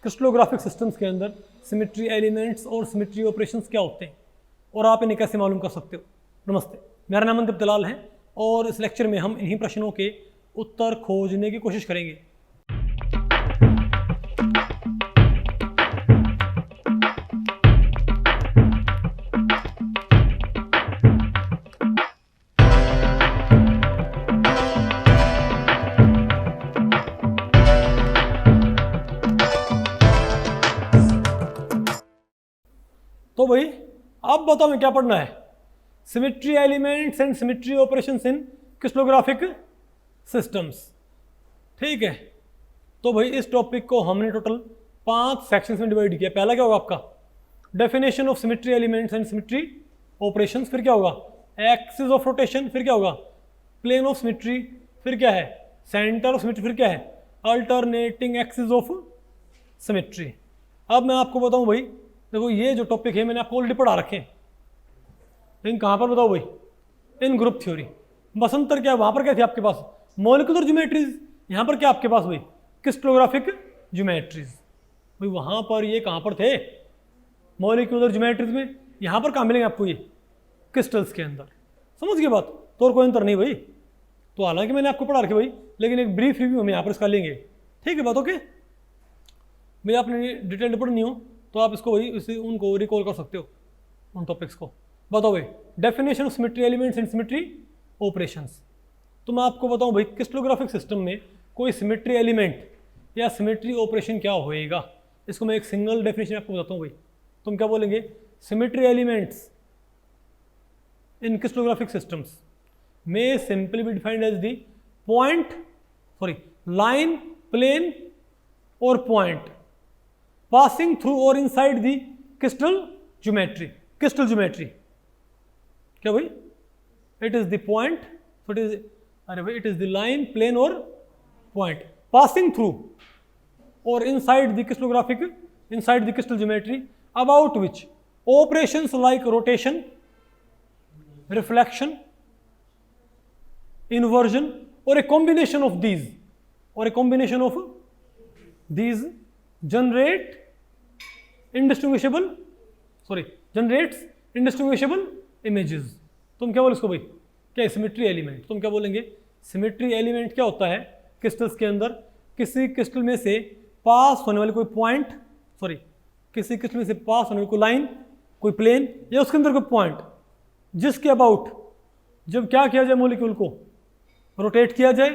Crystallographic systems के अंदर symmetry elements और सिमेट्री ऑपरेशंस क्या होते हैं और आप इन्हें कैसे मालूम कर सकते हो। नमस्ते, मेरा नाम मनदीप दलाल है और इस लेक्चर में हम इन्हीं प्रश्नों के उत्तर खोजने की कोशिश करेंगे। तो भाई अब बताओ मैं क्या पढ़ना है, symmetry elements and symmetry operations in crystallographic systems. ठीक है, तो भाई इस टॉपिक को हमने टोटल 5 सेक्शंस में डिवाइड किया। पहला क्या होगा आपका definition of symmetry elements and symmetry operations, फिर क्या होगा एक्सिस ऑफ रोटेशन, फिर क्या होगा प्लेन ऑफ सिमेट्री, फिर क्या है सेंटर ऑफ सिमेट्री, फिर क्या है अल्टरनेटिंग एक्सिस ऑफ सिमेट्री। अब मैं आपको बताऊं भाई, देखो ये जो टॉपिक है मैंने आपको ऑलरेडी पढ़ा रखे हैं, लेकिन कहाँ पर बताओ भाई इन ग्रुप थ्योरी। बसंतर क्या वहाँ पर क्या थी आपके पास मॉलिक्यूलर ज्योमेट्रीज, यहाँ पर क्या आपके पास भाई क्रिस्टलोग्राफिक ज्योमेट्रीज। भाई वहाँ पर ये कहाँ पर थे मॉलिक्यूलर ज्योमेट्रीज में, यहाँ पर कहाँ मिलेंगे आपको ये क्रिस्टल्स के अंदर। समझ गए बात, तो और कोई अंतर नहीं भाई। तो हालांकि मैंने आपको पढ़ा रखे भाई, लेकिन एक ब्रीफ रिव्यू हम यहाँ पर इसका लेंगे। ठीक है बात, ओके। भाई आपने डिटेल पढ़नी हो तो आप इसको वही इसे उनको रिकॉल कर सकते हो उन टॉपिक्स को। बताओ भाई definition of symmetry elements and symmetry operations. तो मैं आपको बताऊं भाई क्रिस्टलोग्राफिक सिस्टम में कोई सिमेट्री एलिमेंट या सिमेट्री ऑपरेशन क्या होएगा, इसको मैं एक सिंगल डेफिनेशन आपको बताता हूं भाई। तुम क्या बोलेंगे, symmetry elements in crystallographic systems में simply be defined as the line, plane और point passing through or inside the crystal geometry। crystal geometry क्या भाई it is the point, so it is अरे भाई it is the line, plane और point passing through or inside the crystallographic, inside the crystal geometry, about which operations like rotation, reflection, inversion or a combination of these generates indistinguishable images। तुम क्या बोले इसको भाई, क्या symmetry element. तुम क्या बोलेंगे सिमेट्री एलिमेंट क्या होता है क्रिस्टल्स के अंदर, किसी क्रिस्टल में से पास होने वाली कोई पॉइंट, किसी क्रिस्टल में से पास होने वाली कोई लाइन, कोई प्लेन या उसके अंदर कोई पॉइंट, जिसके अबाउट जब क्या किया जाए मॉलिक्यूल को रोटेट किया जाए,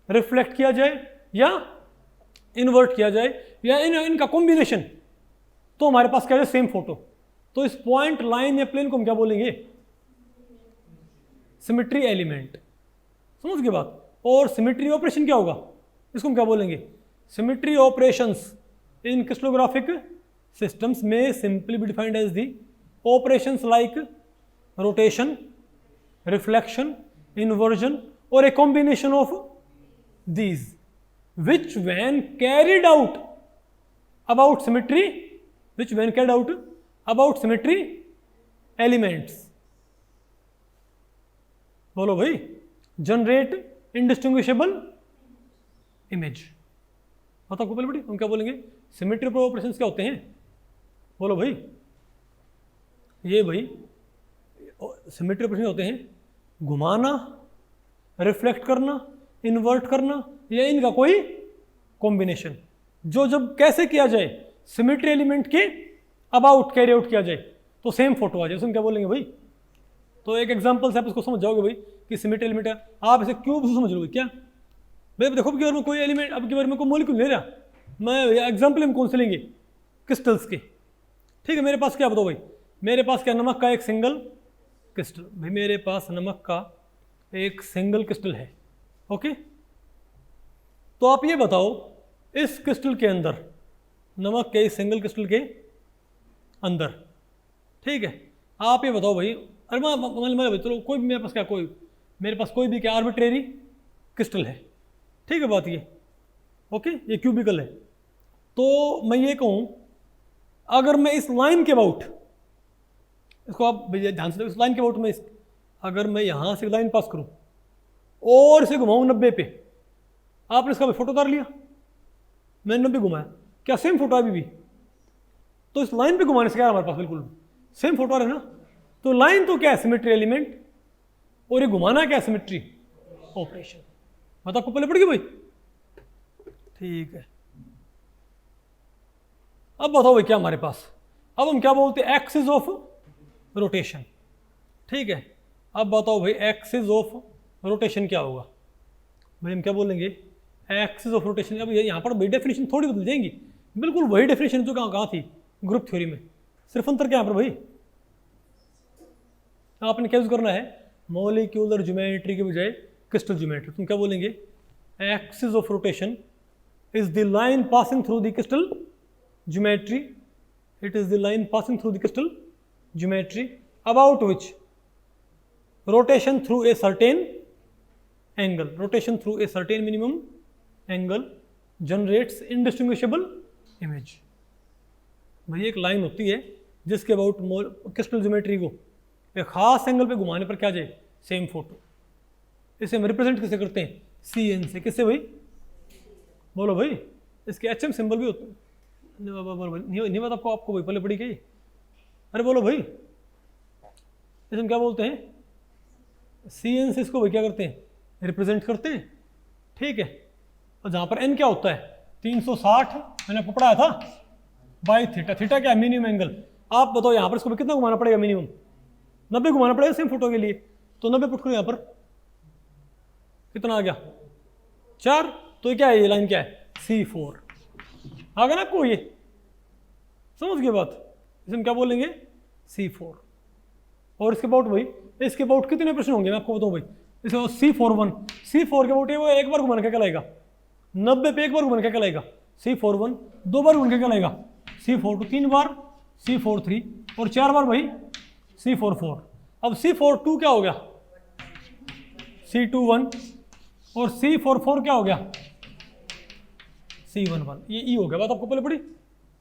रिफ्लेक्ट किया जाए या इन्वर्ट किया जाए या इनका कॉम्बिनेशन, तो हमारे पास क्या है सेम फोटो। तो इस पॉइंट, लाइन या प्लेन को हम क्या बोलेंगे सिमेट्री एलिमेंट। समझ गए बात। और सिमेट्री ऑपरेशन क्या होगा, इसको हम क्या बोलेंगे symmetry operations in crystallographic systems में simply be defined as the operations like rotation, reflection, inversion और a combination of these which when carried out about symmetry elements, बोलो भाई generate indistinguishable image। बताओ पहले बेटी हम क्या बोलेंगे सिमेट्री ऑपरेशंस क्या होते हैं, बोलो भाई। ये भाई सिमेट्री ऑपरेशन होते हैं घुमाना, रिफ्लेक्ट करना, इन्वर्ट करना या इनका कोई कॉम्बिनेशन, जो जब कैसे किया जाए सिमेट्री एलिमेंट के अबाउट कैरी आउट किया जाए तो सेम फोटो आ जाए, उसमें क्या बोलेंगे भाई। तो एक एग्जांपल से आप इसको समझ जाओगे भाई कि सिमेट्री एलिमेंट है। आप इसे क्यूब से समझ लोगे क्या भाई। देखो अब की बार में कोई एलिमेंट, अब की बार में कोई मॉलिक्यूल ले रहा, मैं एग्जाम्पल हम कौन से लेंगे क्रिस्टल्स के। ठीक है, मेरे पास क्या बताओ भाई, मेरे पास क्या नमक का एक सिंगल क्रिस्टल, भाई मेरे पास नमक का एक सिंगल क्रिस्टल है। ओके, तो आप ये बताओ इस क्रिस्टल के अंदर, नमक के इस सिंगल क्रिस्टल के अंदर, ठीक है, आप ये बताओ भाई, अरे मैं चलो कोई मेरे पास कोई भी क्या आर्बिट्रेरी क्रिस्टल है। ठीक है बात ये, ओके, ये क्यूबिकल है। तो मैं ये कहूँ अगर मैं इस लाइन के अबाउट, इसको आप ध्यान से, इस लाइन के अबाउट में अगर मैं यहाँ से लाइन पास करूँ और इसे घुमाऊँ 90 पे, आपने इसका फोटो उतार लिया, मैंने 90 घुमाया, क्या सेम फोटो है अभी भी? तो इस लाइन पे घुमाने से क्या है हमारे पास, बिल्कुल सेम फोटो आ रहा है ना। तो लाइन तो क्या है, सिमेट्री एलिमेंट, और ये घुमाना क्या है, सिमेट्री ऑपरेशन। मतलब आपको पहले पड़ गई भाई? ठीक है, अब बताओ भाई क्या हमारे पास, अब हम क्या बोलते हैं, एक्सिस ऑफ रोटेशन। ठीक है, अब बताओ भाई एक्सिस ऑफ रोटेशन क्या होगा भाई, हम क्या बोलेंगे, एक्सिस ऑफ रोटेशन। अब यहाँ पर भाई डेफिनेशन थोड़ी बदल जाएंगी, बिल्कुल वही डेफिनेशन जो कहाँ थी ग्रुप थ्योरी में, सिर्फ अंतर क्या है यहाँ पर भाई, आपने क्या यूज करना है, मॉलिक्यूलर ज्योमेट्री के बजाय क्रिस्टल ज्योमेट्री। तुम क्या बोलेंगे, axis of rotation is the line passing through the crystal geometry, it is the line passing through the crystal geometry about which rotation through a certain angle, rotation through a certain minimum angle generates indistinguishable image। भाई एक line होती है जिसके about crystal geometry को एक खास angle पे घुमाने पर क्या जाए, सेम फोटो। इसे हम रिप्रेजेंट कैसे करते हैं, CN से। किससे भाई, बोलो भाई, इसके HM सिंबल भी होते हैं, नहीं पता आपको भाई, पहले पड़ी गई, अरे बोलो भाई, इसे हम क्या बोलते हैं, CN से इसको भाई क्या करते हैं, रिप्रेजेंट करते हैं। ठीक है, और जहाँ पर N क्या होता है, 360 मैंने आपको पढ़ाया था बाई थीटा। थीटा क्या है, मिनिमम एंगल। आप बताओ यहाँ पर इसको कितना घुमाना पड़ेगा, मिनिमम 90 घुमाना पड़ेगा सेम फोटो के लिए। तो 90 पुट करो यहाँ पर, कितना आ गया, 4। तो क्या है, ये लाइन क्या है, C4 आ गया ना आपको, ये समझ गए बात। इसे हम क्या बोलेंगे, C4। और इसके अबाउट भाई, इसके अबाउट कितने प्रश्न होंगे मैं आपको बताऊं भाई। इसके C41, C4 के अबाउट वो एक बार घुमाने क्या कहलाएगा, 90 पे एक बार घुमाने क्या कहलाएगा, C41। 2 बार घूम के क्या कहलाएगा, C42। 3 बार C43, और 4 बार भाई C44। अब C42 क्या हो गया, C21, और C44 क्या हो गया, C11। ये E हो गया, बात आपको पहले पड़ी।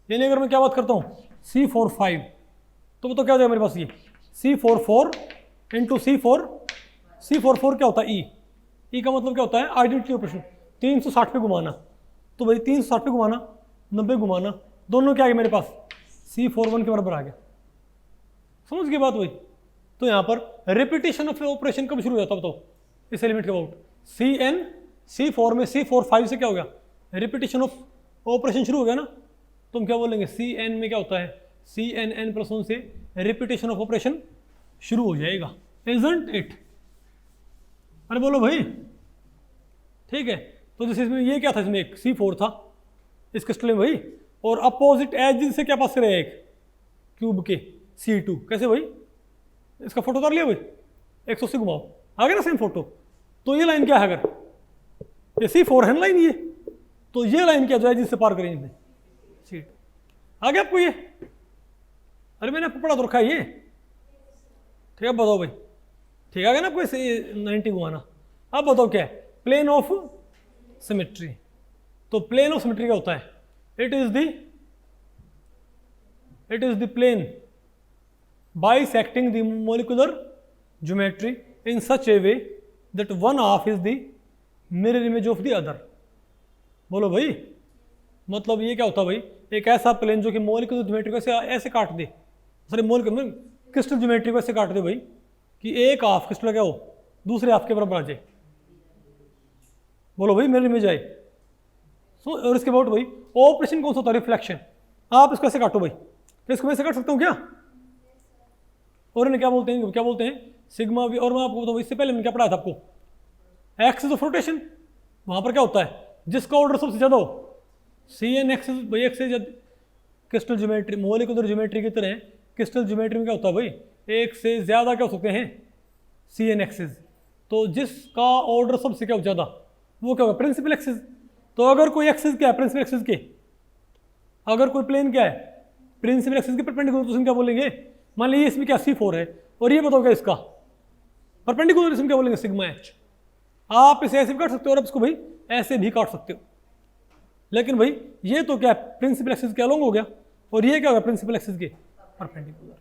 यानी अगर मैं क्या बात करता हूँ, C45, तो बताओ क्या हो जाएगा मेरे पास, ये C44 इंटू C44 क्या होता है, E का मतलब क्या होता है, आइडेंटिटी ऑपरेशन। 360 पे घुमाना, तो भाई 360 पे घुमाना, 90 घुमाना, दोनों क्या आ गया मेरे पास, C41 के बराबर आ गया। समझ गए बात भाई। तो यहाँ पर रिपीटेशन ऑफ ऑपरेशन कब शुरू हो जाता है बताओ, इस एलिमेंट के अबाउट, CN C4 में C45 से क्या हो गया, रिपीटेशन ऑफ ऑपरेशन शुरू हो गया ना। तो हम क्या बोलेंगे, CN में क्या होता है, CN+1 से रिपीटेशन ऑफ ऑपरेशन शुरू हो जाएगा, इजंट इट। अरे बोलो भाई, ठीक है। तो जैसे इसमें ये क्या था, इसमें एक C4 था इस क्रिस्टल में भाई, और अपोजिट एज से क्या पास करेगा, एक क्यूब के C2। कैसे भाई, इसका फोटो उतार लिया भाई, 180 घुमाओ, आ गया ना सेम फोटो। तो ये लाइन क्या है, अगर ये C4 है ना लाइन, ये तो ये लाइन क्या जो है जिससे पार करेंगे C2, आ गया आपको ये। अरे मैंने आपको पढ़ा तो रखा है ये, ठीक है। बताओ भाई, ठीक आ गया ना आपको इसे 90 घुमाना। अब बताओ क्या है, प्लेन ऑफ सिमेट्री। तो प्लेन ऑफ सिमेट्री क्या होता है, it is the plane bisecting the molecular geometry in such a way that one half is the mirror image of the other। बोलो भाई, मतलब ये क्या होता है भाई, एक ऐसा प्लेन जो कि मोलिकुलर ज्योमेट्री को ऐसे काट दे, सॉरी मोलिकुलर क्रिस्टल ज्योमेट्री को ऐसे काट दे भाई कि एक हाफ क्रिस्टल क्या हो दूसरे हाफ के बराबर आ जाए। बोलो भाई, मिरर इमेज आए। सो और इसके बाद भाई ऑपरेशन कौन सा होता है, रिफ्लेक्शन। आप इसको ऐसे काटो भाई, तो इसको मैं ऐसे काट सकता हूँ क्या, और इन्हें क्या बोलते हैं सिग्मा भी। और मैं आपको बताऊँ, इससे पहले मैंने क्या पढ़ाया था आपको, एक्सिस ऑफ रोटेशन। वहाँ पर क्या होता है, जिसका ऑर्डर सबसे ज़्यादा हो, CN एक्सिस भाई, axis crystal geometry, molecular geometry की तरह क्रिस्टल ज्योमेट्री में क्या होता है भाई, एक से ज़्यादा क्या हो सकते हैं CN एक्सिस। तो जिसका ऑर्डर सबसे क्या हो ज़्यादा, वो क्या होगा, प्रिंसिपल एक्सिस। तो अगर कोई एक्सिस क्या है, प्रिंसिपल एक्सिस के, अगर कोई प्लेन क्या है प्रिंसिपल एक्सिस के परपेंडिकुलर, तो उसमें क्या बोलेंगे, मान लीजिए इसमें क्या C4 है, और ये बताओ क्या इसका परपेंडिकुलर, इसमें क्या बोलेंगे सिग्मा H। आप इसे ऐसे भी काट सकते हो और इसको भाई ऐसे भी काट सकते हो। लेकिन भाई ये तो क्या प्रिंसिपल एक्सिस के अलोंग हो गया, और ये क्या होगा प्रिंसिपल एक्सिस के परपेंडिकुलर,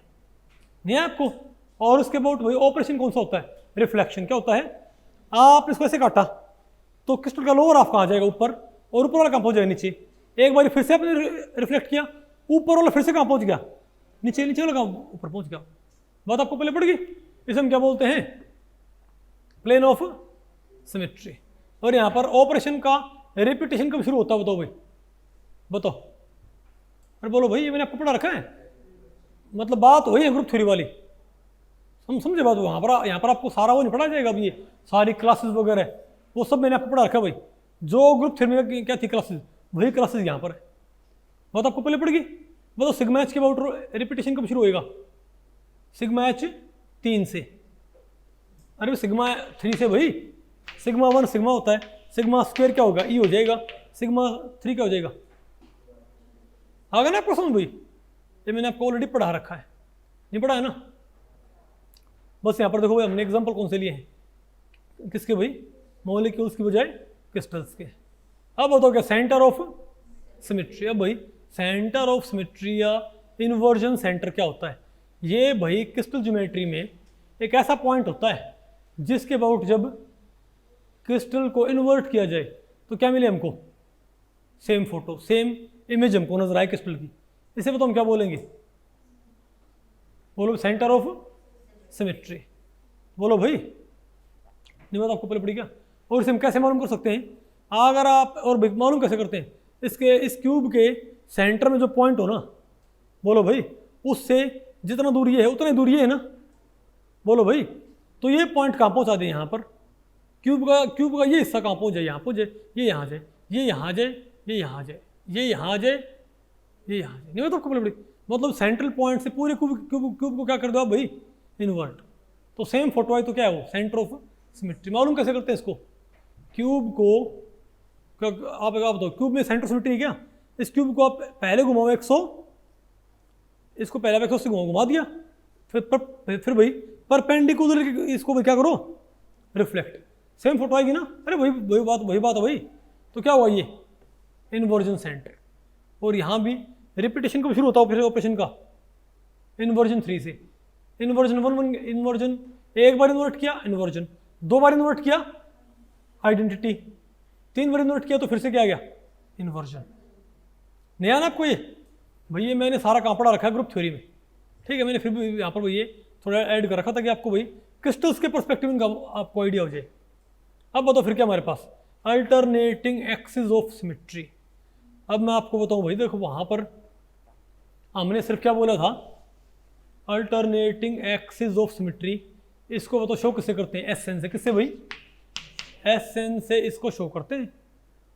नहीं है आपको। और उसके बाद भाई ऑपरेशन कौन सा होता है, रिफ्लेक्शन। क्या होता है, आप इसको ऐसे काटा तो क्रिस्टल का लोअर हाफ कहाँ जाएगा, ऊपर, और ऊपर वाला कहाँ पहुँच जाएगा नीचे। एक बार फिर से आपने रिफ्लेक्ट किया, ऊपर वाला फिर से कहाँ पहुंच गया, नीचे, नीचे वाला कहाँ ऊपर पहुंच गया। बात आपको पहले पड़ गई। इसे हम क्या बोलते हैं, प्लेन ऑफ सिमेट्री। और यहाँ पर ऑपरेशन का रिपीटेशन कब शुरू होता है, बताओ भाई, बताओ। अरे बोलो भाई, ये मैंने आपको पढ़ा रखा है, मतलब बात वही है ग्रुप थ्योरी वाली, हम समझे बात। यहाँ पर आपको सारा वो नहीं पढ़ा जाएगा। अब ये सारी क्लासेस वगैरह वो सब मैंने आपको पढ़ा रखा है भाई। जो ग्रुप थ्योरी में क्या थी क्लासेस, वही क्लासेस यहाँ पर है। बात आपको पहले पड़ेगी। बताओ सिग्मा एच के अबाउट रिपीटेशन कब शुरू होएगा, सिग्मा एच 3 से। अरे भाई सिग्मा 3 से भाई, सिग्मा 1 सिग्मा होता है, सिग्मा स्क्वायर क्या होगा, ई हो जाएगा, सिग्मा 3 क्या हो जाएगा। आ गया ना आपको समझ भाई, ये मैंने आपको ऑलरेडी पढ़ा रखा है, नहीं पढ़ा है ना। बस यहाँ पर देखो भाई, हमने एग्जांपल कौन से लिए हैं, किसके भाई, मॉलिक्यूल्स की बजाय क्रिस्टल्स के। अब बताओ क्या सेंटर ऑफ सिमेट्री। अब भाई सेंटर ऑफ सिमेट्री या इन्वर्जन सेंटर क्या होता है, ये भाई क्रिस्टल ज्योमेट्री में एक ऐसा पॉइंट होता है जिसके अबाउट जब क्रिस्टल को इन्वर्ट किया जाए तो क्या मिले हमको, सेम फोटो, सेम इमेज हमको नजर आए क्रिस्टल की। इसे बताओ हम क्या बोलेंगे, बोलो सेंटर ऑफ सिमेट्री। बोलो भाई, नहीं बात आपको पहले पड़ी क्या। और इसे हम कैसे मालूम कर सकते हैं, अगर आप, और मालूम कैसे करते हैं, इसके इस क्यूब के सेंटर में जो पॉइंट हो ना, बोलो भाई, उससे जितना दूर ये है उतना ही दूर ये है ना, बोलो भाई। तो ये पॉइंट कहाँ पहुँचा दें, यहाँ पर क्यूब का ये हिस्सा कहाँ पहुँच जाए, यहाँ पहुँच जाए, ये यहाँ जाए, ये यहाँ जाए, ये यहाँ जाए, ये यहाँ जाए, ये यहाँ जाए। नहीं बात आपको पहले पड़ी, मतलब सेंट्रल पॉइंट से पूरे क्यूब को क्या कर दो आप भाई, इन्वर्ट। तो सेम फोटो है तो क्या है वो, सेंटर ऑफ सिमेट्री। मालूम कैसे करते हैं इसको, क्यूब को आप बताओ, क्यूब में सेंटर सिमेट्री है क्या। इस क्यूब को आप पहले घुमाओ 100, इसको पहले 180 घुमा दिया, फिर भाई परपेंडिकुलर इसको भाई क्या करो, रिफ्लेक्ट, सेम फोटो आएगी ना। अरे वही बात है भाई। तो क्या हुआ ये इन्वर्जन सेंटर। और यहाँ भी रिपीटेशन कब शुरू होता है ऑपरेशन का, इन्वर्जन 3 से। इन्वर्जन 1 इन्वर्जन, एक बार इन्वर्ट किया इन्वर्जन, 2 बार इन्वर्ट किया आइडेंटिटी, 3 बार इन्वर्ट किया तो फिर से क्या आ गया, इन्वर्जन। नया ना आपको ये भाई, ये मैंने सारा कहाँ पढ़ा रखा है ग्रुप थ्योरी में, ठीक है। मैंने फिर भी यहाँ पर भाई ये थोड़ा ऐड कर रखा था कि आपको भाई क्रिस्टल्स के परस्पेक्टिव इनका आपको आइडिया हो जाए। अब बताओ फिर क्या हमारे पास, अल्टरनेटिंग एक्सिस ऑफ सिमेट्री। अब मैं आपको बताऊँ भाई, देखो वहाँ पर हमने सिर्फ क्या बोला था, अल्टरनेटिंग एक्सिस ऑफ सिमेट्री। इसको बताओ शो किससे करते हैं, एस एन से। किससे भाई, एस एन से इसको शो करते हैं।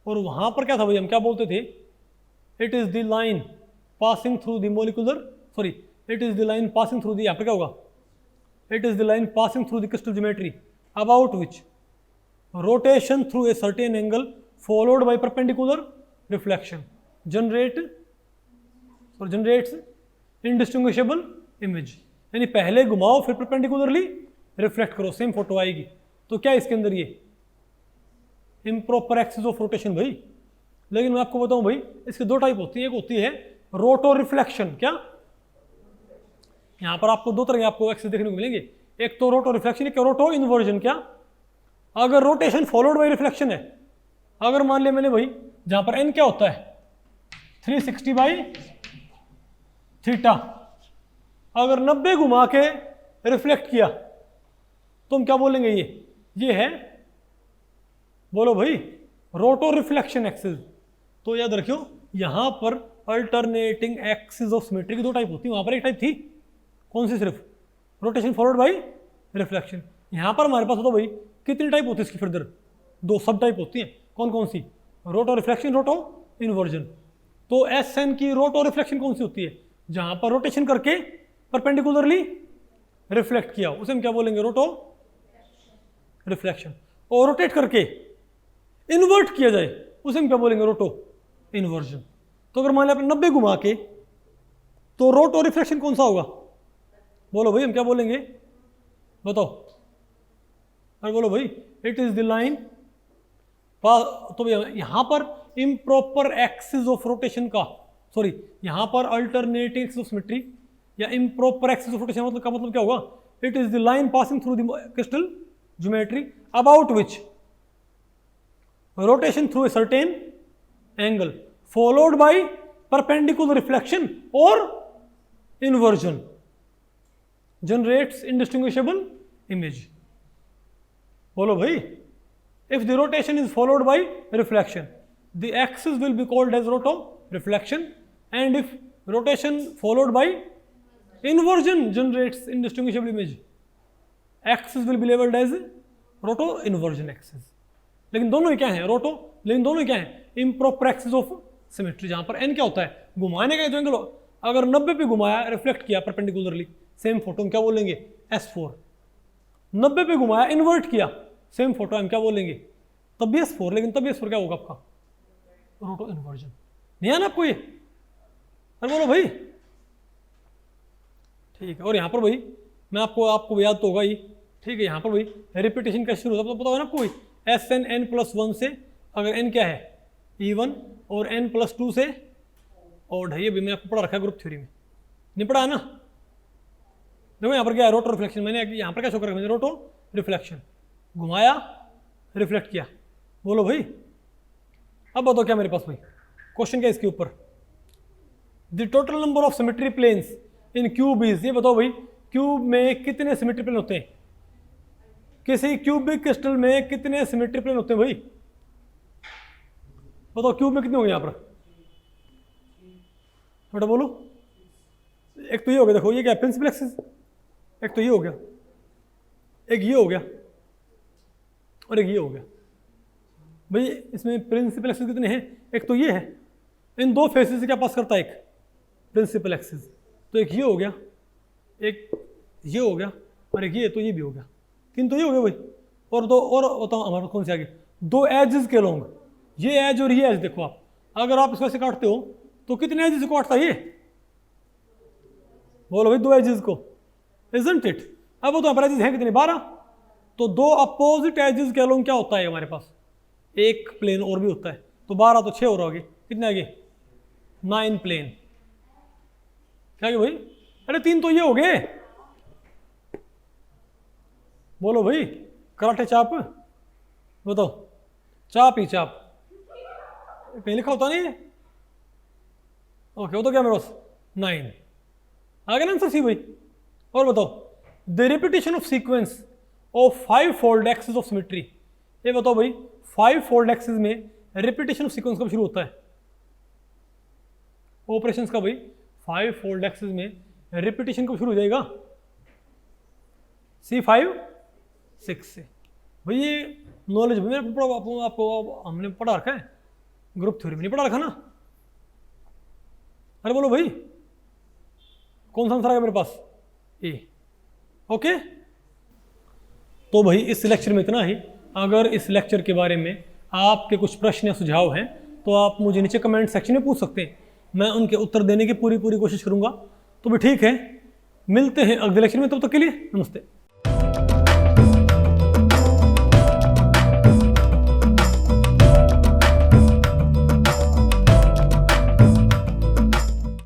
और वहाँ पर क्या था भाई, हम क्या बोलते थे, it is the line passing through the molecular, sorry, it is the line passing through the, यहाँ पर क्या होगा, it is the line passing through the crystal geometry about which rotation through a certain angle followed by perpendicular reflection generates indistinguishable image. यानी पहले घुमाओ फिर perpendicularly reflect करो, same photo आएगी। तो क्या इसके अंदर ये इम्प्रॉपर एक्सिस ऑफ रोटेशन भाई। लेकिन मैं आपको बताऊं भाई, इसके 2 टाइप होती है, एक होती है रोटो रिफ्लेक्शन। क्या, यहां पर आपको 2 तरह के आपको एक्सिस देखने को मिलेंगे, एक तो रोटो रिफ्लेक्शन, एक रोटो इन्वर्जन। क्या, अगर रोटेशन फॉलोड बाय रिफ्लेक्शन है, अगर मान लिया मैंने भाई जहां पर एन क्या होता है 360 बाई थीटा, अगर 90 घुमा के रिफ्लेक्ट किया तो हम क्या बोलेंगे, ये है, बोलो भाई, रोटो रिफ्लेक्शन एक्सिस। तो याद रखियो, यहां पर अल्टरनेटिंग एक्सिस ऑफ सिमेट्री की 2 टाइप होती है। वहां पर एक टाइप थी, कौन सी, सिर्फ रोटेशन फॉलोड बाई रिफ्लेक्शन। यहां पर हमारे पास होता भाई कितनी टाइप होती है इसकी, फर्दर 2 सब टाइप होती हैं। कौन कौन सी, रोटो रिफ्लेक्शन, रोटो इन्वर्जन। तो एस एन की रोटो रिफ्लेक्शन कौन सी होती है, जहां पर रोटेशन करके परपेंडिकुलरली रिफ्लेक्ट किया, उसे हम क्या बोलेंगे, रोटो रिफ्लेक्शन। और रोटेट करके इन्वर्ट किया जाए, उसे हम क्या बोलेंगे, रोटो इन्वर्जन। तो अगर मान लिया आपने 90 घुमा के, तो रोटो रिफ्लेक्शन कौन सा होगा, बोलो भाई, हम क्या बोलेंगे, बताओ। अरे बोलो भाई, इट इज द लाइन। तो यहां पर इम्प्रॉपर एक्सिस ऑफ रोटेशन का, सॉरी, यहां पर अल्टरनेटिंग एक्सिस ऑफ सिमेट्री या इम्प्रॉपर एक्सिस ऑफ रोटेशन मतलब का मतलब क्या होगा, it is the line passing through the crystal geometry about which rotation through a certain angle followed by perpendicular reflection और इन्वर्जन जनरेट्स इंडिस्टिंग्विशेबल इमेज। बोलो भाई, if the rotation is followed by reflection the axis will be called as roto reflection, and if rotation followed by inversion generates indistinguishable image, axis will be labeled as roto inversion axis। लेकिन दोनों ही क्या है रोटो, लेकिन दोनों ही क्या है improper axis of symmetry, जहां पर n क्या होता है घुमाने का जो एंगल, अगर 90 पे घुमाया रिफ्लेक्ट किया परपेंडिकुलरली सेम फोटो हम क्या बोलेंगे S4, 90 पे घुमाया इन्वर्ट किया सेम फोटो हम क्या बोलेंगे तब भी S4, लेकिन तब भी S4 क्या होगा आपका रोटो इन्वर्जन। नहीं है ना आपको ये? अरे बोलो भाई, ठीक है। और यहाँ पर भाई मैं आपको याद तो होगा ही, ठीक है। यहाँ पर भाई रिपीटेशन कैसे शुरू होता है पता है ना आपको, SN+1 से अगर n क्या है E1 और n+2 से ऑड है, ये भी मैंने आपको पढ़ा रखा है ग्रुप थ्योरी में, नहीं पढ़ा है ना? देखो यहाँ पर क्या है रोटो रिफ्लेक्शन, मैंने यहाँ पर क्या शो कर रखा है रोटो रिफ्लेक्शन, घुमाया रिफ्लेक्ट किया। बोलो भाई, अब बताओ क्या मेरे पास भाई क्वेश्चन क्या इसके ऊपर, the total number of symmetry planes in cube is, ये बताओ भाई क्यूब में कितने सिमेट्री प्लेन होते हैं, किसी क्यूबिक क्रिस्टल में कितने सिमेट्री प्लेन होते हैं भाई बताओ, क्यूब में कितने होंगे यहाँ पर बेटा बोलो। एक तो ये हो गया, देखो ये क्या प्रिंसिपल एक्सिस, एक तो ये हो गया, एक ये हो गया और एक ये हो गया। भाई इसमें प्रिंसिपल एक्सिस कितने हैं, एक तो ये है, इन दो फेसेस से क्या पास करता है एक प्रिंसिपल एक्सिस, तो एक ये हो गया, एक ये हो गया और एक ये, तो ये भी हो गया, तीन तो ये हो गया भाई। और दो और बताओ हमारे कौन से आगे, दो एजेस के लॉन्ग, ये एज और ये एज, देखो आप अगर आप इसको ऐसे काटते हो तो कितने एजेस को काटता है ये, बोलो भाई दो एजेस को, इजंट इट। अब वो तो हमारे एजेस हैं कितने 12, तो दो अपोजिट एजेस के लॉन्ग क्या होता है हमारे पास, एक प्लेन और भी होता है, तो 12 तो 6 और आगे कितने आगे 9 प्लेन, क्या भाई, अरे 3 तो ये हो गए, बोलो भाई कराटे चाप, बताओ चाप ही चाप, कहीं लिखा होता नहीं है, ओके वो तो क्या मेरे पास 9 आगे ना आंसर सी भाई। और बताओ the repetition of sequence of 5 fold axis of symmetry, ये बताओ भाई 5 फोल्ड एक्सिस में रिपीटेशन ऑफ सीक्वेंस कब शुरू होता है, ऑपरेशंस का भाई 5 फोल्ड एक्सिस में रिपीटेशन कब शुरू हो जाएगा, C5 6 से। भाई ये नॉलेज भाई आपको हमने पढ़ा रखा है, ग्रुप थ्योरी में नहीं पढ़ा रखा ना? अरे बोलो भाई कौन सा आंसर आएगा मेरे पास, ए, ओके। तो भाई इस लेक्चर में इतना ही। अगर इस लेक्चर के बारे में आपके कुछ प्रश्न या सुझाव हैं तो आप मुझे नीचे कमेंट सेक्शन में पूछ सकते हैं, मैं उनके उत्तर देने की पूरी कोशिश करूंगा। तो भी ठीक है, मिलते हैं अगले लेक्चर में, तब तक के लिए नमस्ते।